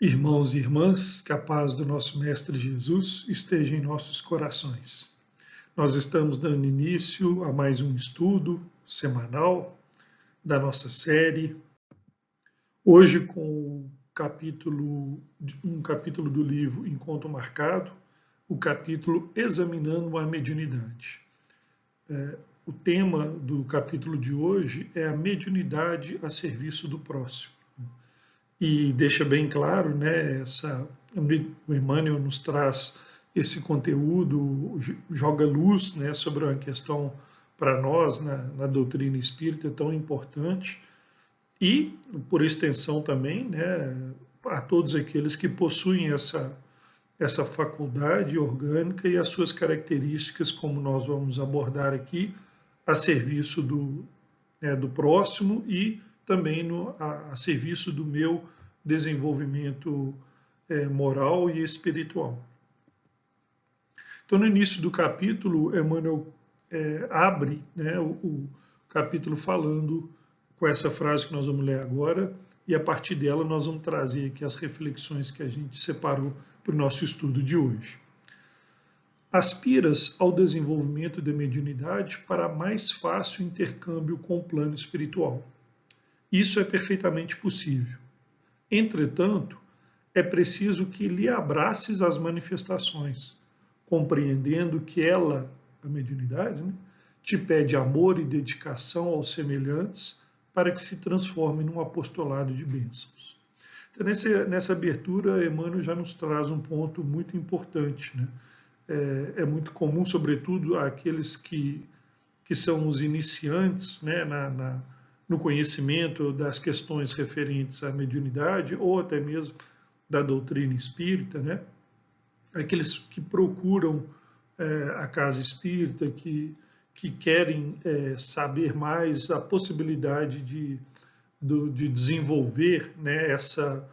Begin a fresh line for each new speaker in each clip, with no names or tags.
Irmãos e irmãs, que a paz do nosso Mestre Jesus esteja em nossos corações. Nós estamos dando início a mais um estudo semanal da nossa série, hoje com um capítulo do livro Encontro Marcado, o capítulo Examinando a Mediunidade. O tema do capítulo de hoje é a mediunidade a serviço do próximo. E deixa bem claro, né, o Emmanuel nos traz esse conteúdo, joga luz, né, sobre uma questão para nós na doutrina espírita tão importante e, por extensão também, né, a todos aqueles que possuem essa faculdade orgânica e as suas características, como nós vamos abordar aqui, a serviço do próximo e também a serviço do meu desenvolvimento moral e espiritual. Então, no início do capítulo, Emmanuel abre, né, o capítulo falando com essa frase que nós vamos ler agora, e a partir dela nós vamos trazer aqui as reflexões que a gente separou para o nosso estudo de hoje. Aspiras ao desenvolvimento da mediunidade para mais fácil intercâmbio com o plano espiritual. Isso é perfeitamente possível. Entretanto, é preciso que lhe abraces as manifestações, compreendendo que ela, a mediunidade, né, te pede amor e dedicação aos semelhantes para que se transforme num apostolado de bênçãos. Então, nessa abertura, Emmanuel já nos traz um ponto muito importante, né? É muito comum, sobretudo, àqueles que são os iniciantes, né, no conhecimento das questões referentes à mediunidade ou até mesmo da doutrina espírita, né? Aqueles que procuram a casa espírita, que querem saber mais a possibilidade de desenvolver, né, essa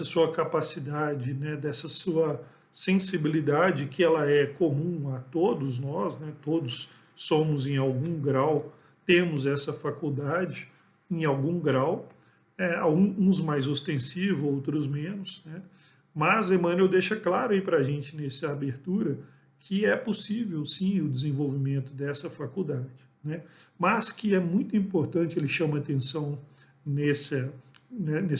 sua capacidade, né, dessa sua sensibilidade, que ela é comum a todos nós, né? Todos somos em algum grau, temos essa faculdade em algum grau, uns mais ostensivos, outros menos, né? Mas Emmanuel deixa claro aí para a gente nessa abertura que é possível sim o desenvolvimento dessa faculdade, né? Mas que é muito importante, ele chama atenção nesse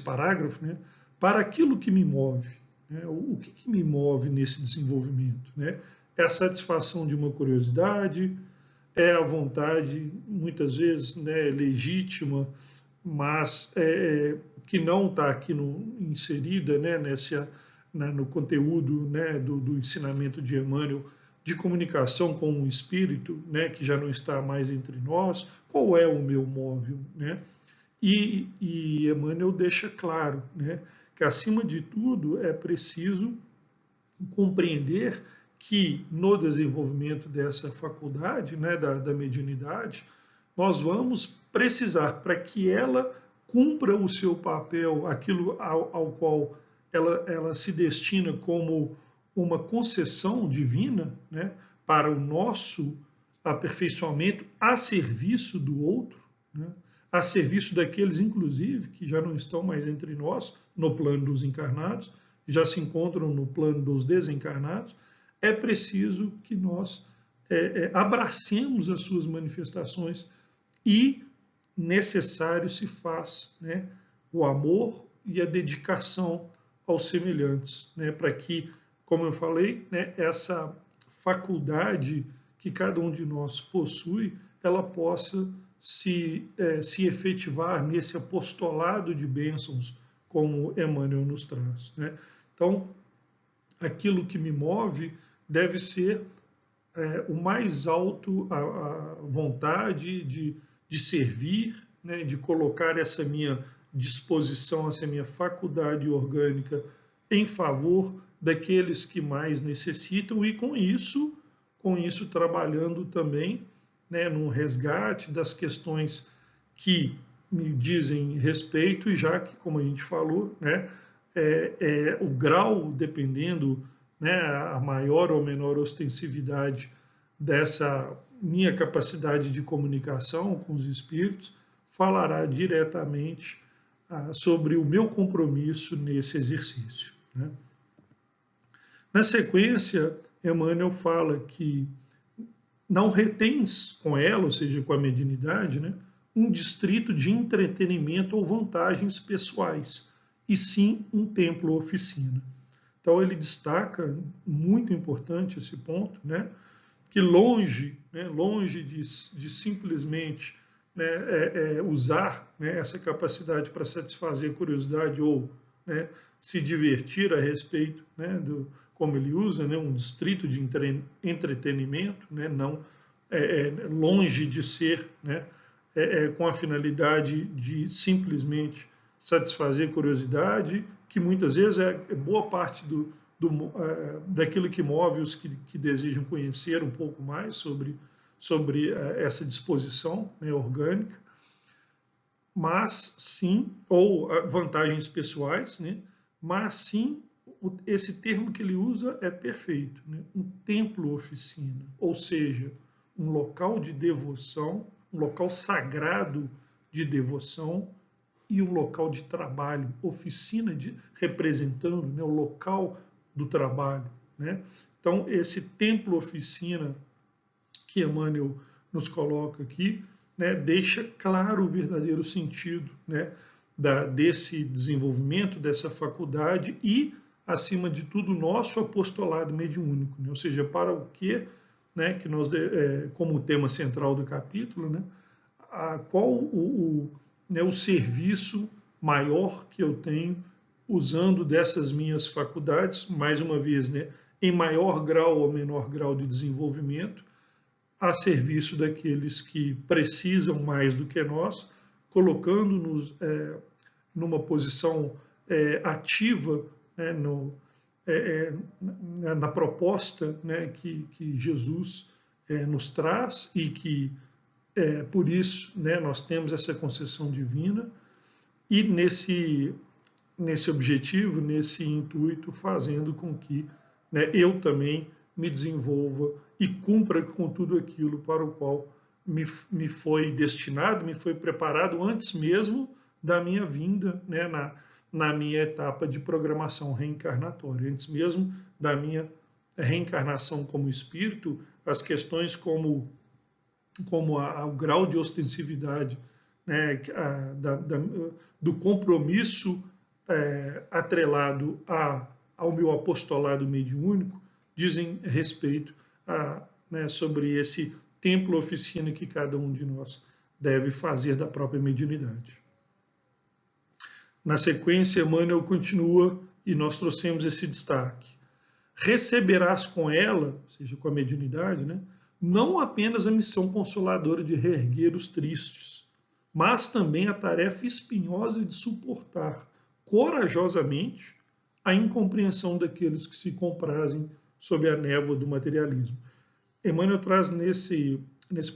parágrafo, né, para aquilo que me move, né? O que me move nesse desenvolvimento, né? É a satisfação de uma curiosidade, é a vontade, muitas vezes, né, legítima, mas que não está aqui inserida, né, no conteúdo, né, do ensinamento de Emmanuel, de comunicação com o espírito, né, que já não está mais entre nós. Qual é o meu móvel, né? E Emmanuel deixa claro, né, que, acima de tudo, é preciso compreender que no desenvolvimento dessa faculdade, né, da mediunidade, nós vamos precisar, para que ela cumpra o seu papel, aquilo ao qual ela se destina como uma concessão divina, né, para o nosso aperfeiçoamento a serviço do outro, né, a serviço daqueles, inclusive, que já não estão mais entre nós, no plano dos encarnados, já se encontram no plano dos desencarnados. É preciso que nós abracemos as suas manifestações e necessário se faz, né, o amor e a dedicação aos semelhantes, né, para que, como eu falei, né, essa faculdade que cada um de nós possui, ela possa se efetivar nesse apostolado de bênçãos, como Emmanuel nos traz, né? Então, aquilo que me move deve ser o mais alto a vontade de servir, né, de colocar essa minha disposição, essa minha faculdade orgânica em favor daqueles que mais necessitam e com isso trabalhando também, né, no resgate das questões que me dizem respeito, e já que, como a gente falou, né, o grau, dependendo, né, a maior ou menor ostensividade dessa minha capacidade de comunicação com os espíritos, falará diretamente sobre o meu compromisso nesse exercício, né? Na sequência, Emmanuel fala que não retens com ela, ou seja, com a mediunidade, né, um distrito de entretenimento ou vantagens pessoais, e sim um templo-oficina. Então ele destaca, muito importante esse ponto, né, que longe de simplesmente, né, usar, né, essa capacidade para satisfazer a curiosidade ou, né, se divertir a respeito, né, como ele usa, né, um distrito de entretenimento, né, não longe de ser, né, com a finalidade de simplesmente satisfazer curiosidade, que muitas vezes é boa parte daquilo que move os que desejam conhecer um pouco mais sobre essa disposição, né, orgânica, mas sim, ou vantagens pessoais, né, mas sim, esse termo que ele usa é perfeito, né, um templo-oficina, ou seja, um local de devoção, um local sagrado de devoção e um local de trabalho, oficina representando, né, o local do trabalho, né? Então, esse templo-oficina que Emmanuel nos coloca aqui, né, deixa claro o verdadeiro sentido, né, desse desenvolvimento, dessa faculdade e, acima de tudo, nosso apostolado mediúnico, né? Ou seja, para o que, né, que nós, como tema central do capítulo, né, qual né, o serviço maior que eu tenho usando dessas minhas faculdades, mais uma vez, né, em maior grau ou menor grau de desenvolvimento, a serviço daqueles que precisam mais do que nós, colocando-nos numa posição ativa, né, na proposta, né, que Jesus nos traz e que, por isso, né, nós temos essa concessão divina e nesse objetivo, nesse intuito, fazendo com que, né, eu também me desenvolva e cumpra com tudo aquilo para o qual me foi destinado, me foi preparado antes mesmo da minha vinda, né, na minha etapa de programação reencarnatória, antes mesmo da minha reencarnação como espírito, as questões como o grau de ostensividade, né, do compromisso atrelado ao meu apostolado mediúnico, dizem respeito né, sobre esse templo-oficina que cada um de nós deve fazer da própria mediunidade. Na sequência, Emmanuel continua e nós trouxemos esse destaque. Receberás com ela, ou seja, com a mediunidade, né, não apenas a missão consoladora de reerguer os tristes, mas também a tarefa espinhosa de suportar corajosamente a incompreensão daqueles que se comprazem sob a névoa do materialismo. Emmanuel traz nesse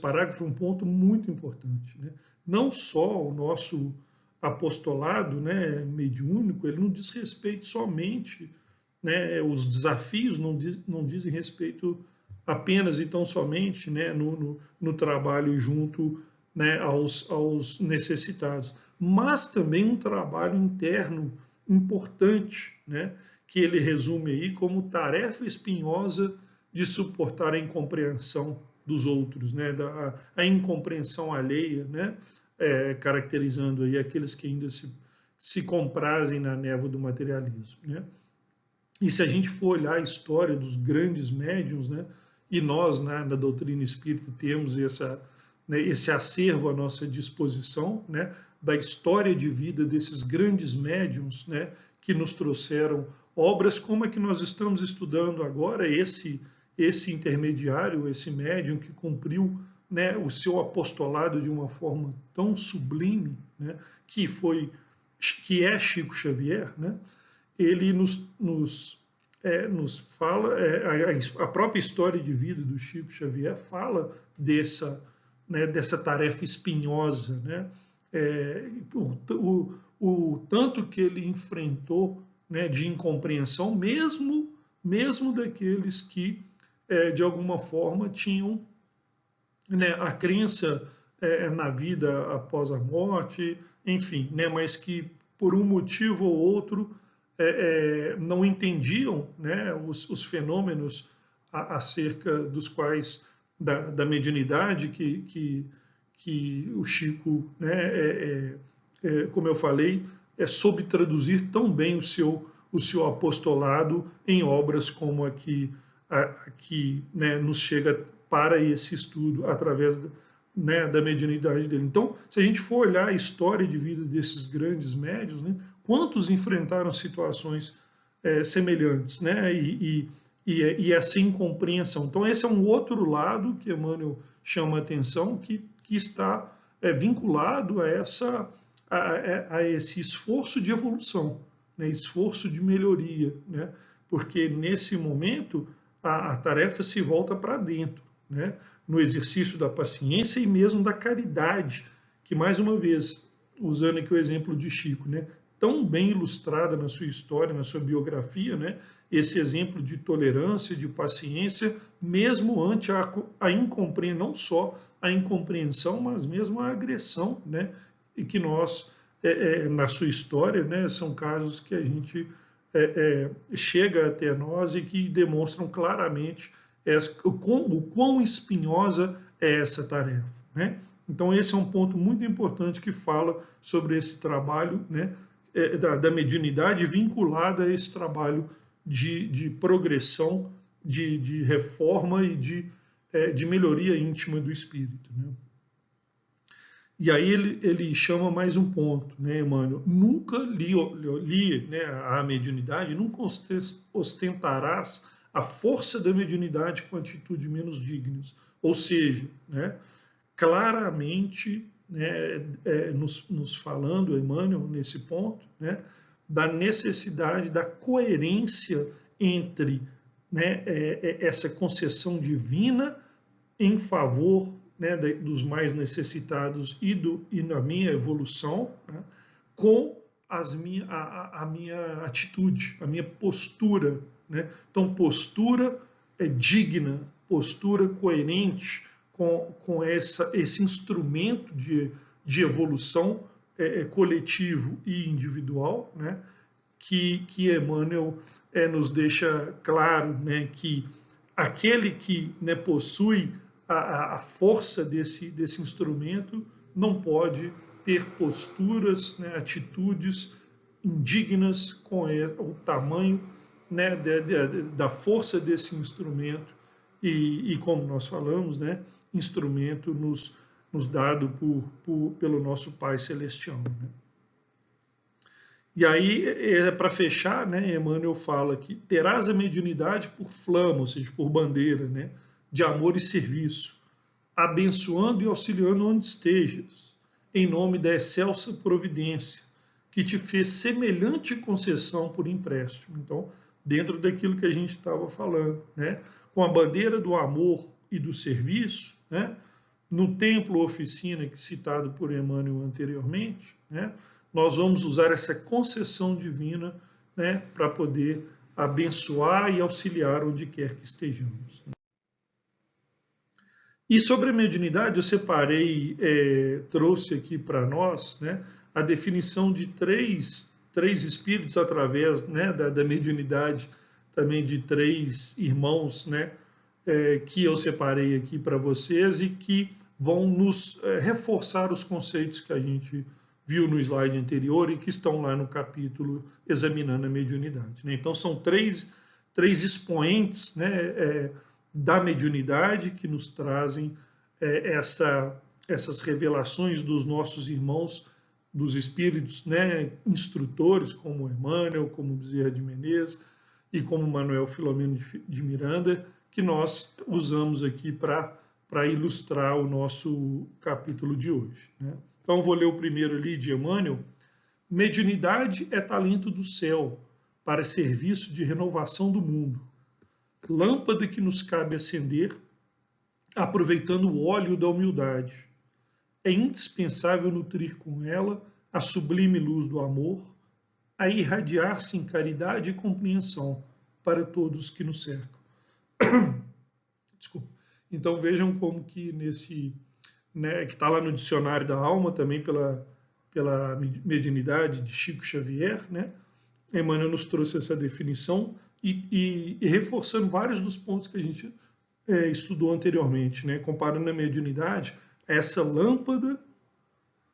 parágrafo um ponto muito importante, né? Não só o nosso apostolado, né, mediúnico, ele não diz respeito somente, né, os desafios não dizem respeito apenas e tão somente, né, no trabalho junto, né, aos necessitados, mas também um trabalho interno importante, né, que ele resume aí como tarefa espinhosa de suportar a incompreensão dos outros, né, a incompreensão alheia, né, caracterizando aí aqueles que ainda se comprazem na névoa do materialismo, né. E se a gente for olhar a história dos grandes médiuns, né, e nós, né, na doutrina espírita, temos esse acervo à nossa disposição, né, da história de vida desses grandes médiuns, né, que nos trouxeram obras como a que nós estamos estudando agora, esse intermediário, esse médium que cumpriu, né, o seu apostolado de uma forma tão sublime, né, que é Chico Xavier, né. Ele nos fala, a própria história de vida do Chico Xavier fala dessa tarefa espinhosa, né? O tanto que ele enfrentou, né, de incompreensão, mesmo daqueles que, de alguma forma, tinham, né, a crença na vida após a morte, enfim, né, mas que por um motivo ou outro, não entendiam, né, os fenômenos acerca dos quais, da mediunidade que o Chico, né, como eu falei, soube traduzir tão bem o seu apostolado em obras como aqui, né, nos chega para esse estudo através, né, da mediunidade dele. Então, se a gente for olhar a história de vida desses grandes médiuns, né, quantos enfrentaram situações semelhantes, né, e essa incompreensão. Então, esse é um outro lado que Emmanuel chama a atenção, que está vinculado a esse esforço de evolução, né, esforço de melhoria, né, porque nesse momento a tarefa se volta para dentro, né, no exercício da paciência e mesmo da caridade, que, mais uma vez, usando aqui o exemplo de Chico, né, tão bem ilustrada na sua história, na sua biografia, né, esse exemplo de tolerância, de paciência, mesmo ante a incompreensão, não só a incompreensão, mas mesmo a agressão, né, e que nós, na sua história, né, são casos que a gente chega até nós e que demonstram claramente o quão espinhosa é essa tarefa, né? Então, esse é um ponto muito importante que fala sobre esse trabalho, né, da mediunidade vinculada a esse trabalho de progressão, de reforma e de melhoria íntima do espírito, né? E aí ele chama mais um ponto, né, Emmanuel? Nunca li, né, a mediunidade, nunca ostentarás a força da mediunidade com atitude menos dignas. Ou seja, né, claramente, né, nos falando, Emmanuel, nesse ponto, né, da necessidade, da coerência entre, né, essa concessão divina em favor, né, dos mais necessitados e na minha evolução, né, com a minha atitude, a minha postura, né? Então, postura digna, postura coerente com esse instrumento de evolução coletivo e individual, né? Que Emmanuel nos deixa claro, né, que aquele que, né, possui a força desse instrumento não pode ter posturas, né, atitudes indignas com o tamanho, né, da força desse instrumento e como nós falamos, né, instrumento nos dado pelo nosso Pai Celestial, né? E aí, para fechar, né, Emmanuel fala que terás a mediunidade por flama, ou seja, por bandeira, né, de amor e serviço, abençoando e auxiliando onde estejas, em nome da excelsa providência, que te fez semelhante concessão por empréstimo. Então, dentro daquilo que a gente estava falando, né, com a bandeira do amor e do serviço, né, no templo oficina citado por Emmanuel anteriormente, né, nós vamos usar essa concessão divina, né, para poder abençoar e auxiliar onde quer que estejamos. E sobre a mediunidade, eu separei, trouxe aqui para nós, né, a definição de três espíritos através, né, da mediunidade, também de três irmãos, né, que eu separei aqui para vocês e que vão nos reforçar os conceitos que a gente viu no slide anterior e que estão lá no capítulo examinando a mediunidade, né? Então, são três expoentes, né, da mediunidade que nos trazem essas revelações dos nossos irmãos, dos espíritos, né, instrutores, como Emmanuel, como Bezerra de Menezes e como Manuel Filomeno de Miranda, que nós usamos aqui para ilustrar o nosso capítulo de hoje, né? Então, vou ler o primeiro ali de Emmanuel. Mediunidade é talento do céu para serviço de renovação do mundo. Lâmpada que nos cabe acender, aproveitando o óleo da humildade. É indispensável nutrir com ela a sublime luz do amor, a irradiar-se em caridade e compreensão para todos que nos cercam. Desculpa. Então, vejam como que nesse, né, que está lá no Dicionário da Alma, também pela pela mediunidade de Chico Xavier, né? Emmanuel nos trouxe essa definição e reforçando vários dos pontos que a gente estudou anteriormente, né? Comparando a mediunidade a essa lâmpada,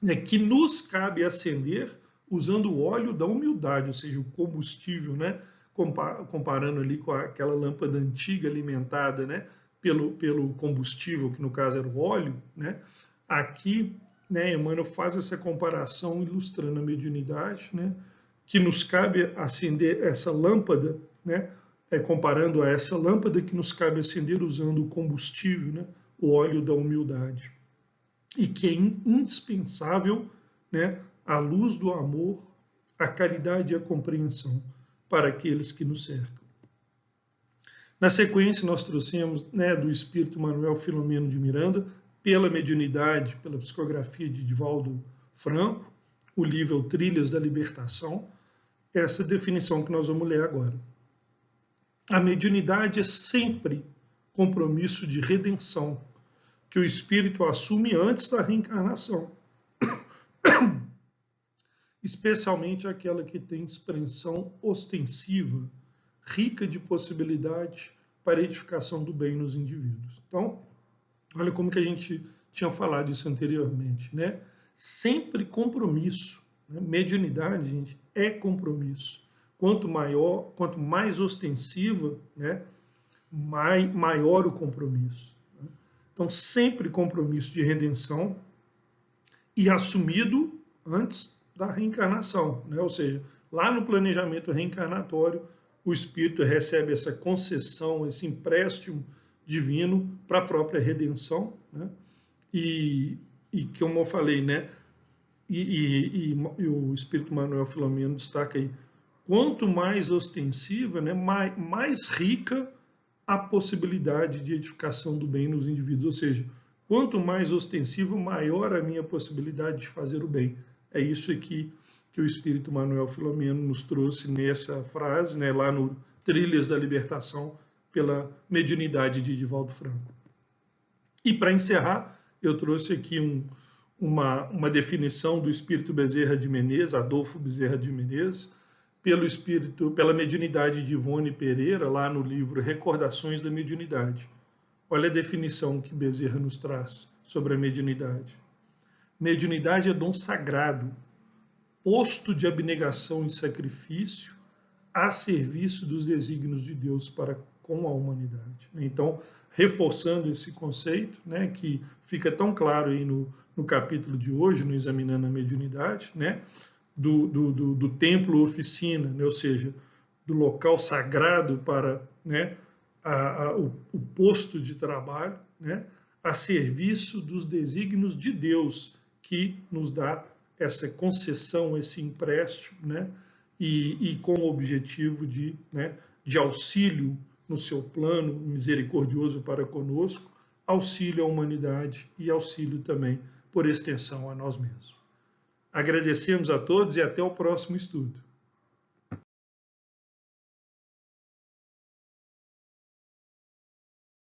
né, que nos cabe acender usando o óleo da humildade, ou seja, o combustível, né? Comparando ali com aquela lâmpada antiga alimentada, né, pelo combustível, que no caso era o óleo, né? Aqui, né, Emmanuel faz essa comparação ilustrando a mediunidade, né, que nos cabe acender essa lâmpada, né, comparando a essa lâmpada que nos cabe acender usando o combustível, né, o óleo da humildade, e que é indispensável, né, a luz do amor, a caridade e a compreensão para aqueles que nos cercam. Na sequência, nós trouxemos, né, do espírito Manuel Filomeno de Miranda, pela mediunidade, pela psicografia de Divaldo Franco, o livro Trilhas da Libertação, essa definição que nós vamos ler agora. A mediunidade é sempre compromisso de redenção, que o espírito assume antes da reencarnação, especialmente aquela que tem expressão ostensiva, rica de possibilidade para a edificação do bem nos indivíduos. Então, olha como que a gente tinha falado isso anteriormente, né? Sempre compromisso, né? Mediunidade, gente, é compromisso. Quanto mais ostensiva, né, maior o compromisso. Né? Então, sempre compromisso de redenção e assumido antes da reencarnação, né? Ou seja, lá no planejamento reencarnatório, o espírito recebe essa concessão, esse empréstimo divino para a própria redenção, né? E como eu falei, né? E o espírito Manuel Filomeno destaca aí, quanto mais ostensiva, né, mais rica a possibilidade de edificação do bem nos indivíduos. Ou seja, quanto mais ostensivo, maior a minha possibilidade de fazer o bem. É isso aqui que o espírito Manuel Filomeno nos trouxe nessa frase, né, lá no Trilhas da Libertação, pela mediunidade de Divaldo Franco. E para encerrar, eu trouxe aqui uma definição do espírito Bezerra de Menezes, Adolfo Bezerra de Menezes, pela mediunidade de Ivone Pereira, lá no livro Recordações da Mediunidade. Olha a definição que Bezerra nos traz sobre a mediunidade. Mediunidade é dom sagrado, posto de abnegação e sacrifício a serviço dos desígnios de Deus para com a humanidade. Então, reforçando esse conceito, né, que fica tão claro aí no capítulo de hoje, no Examinando a Mediunidade, né, do templo oficina, né, ou seja, do local sagrado para, né, o posto de trabalho, né, a serviço dos desígnios de Deus, que nos dá essa concessão, esse empréstimo, né, e com o objetivo né, de auxílio no seu plano misericordioso para conosco, auxílio à humanidade e auxílio também, por extensão, a nós mesmos. Agradecemos a todos e até o próximo estudo.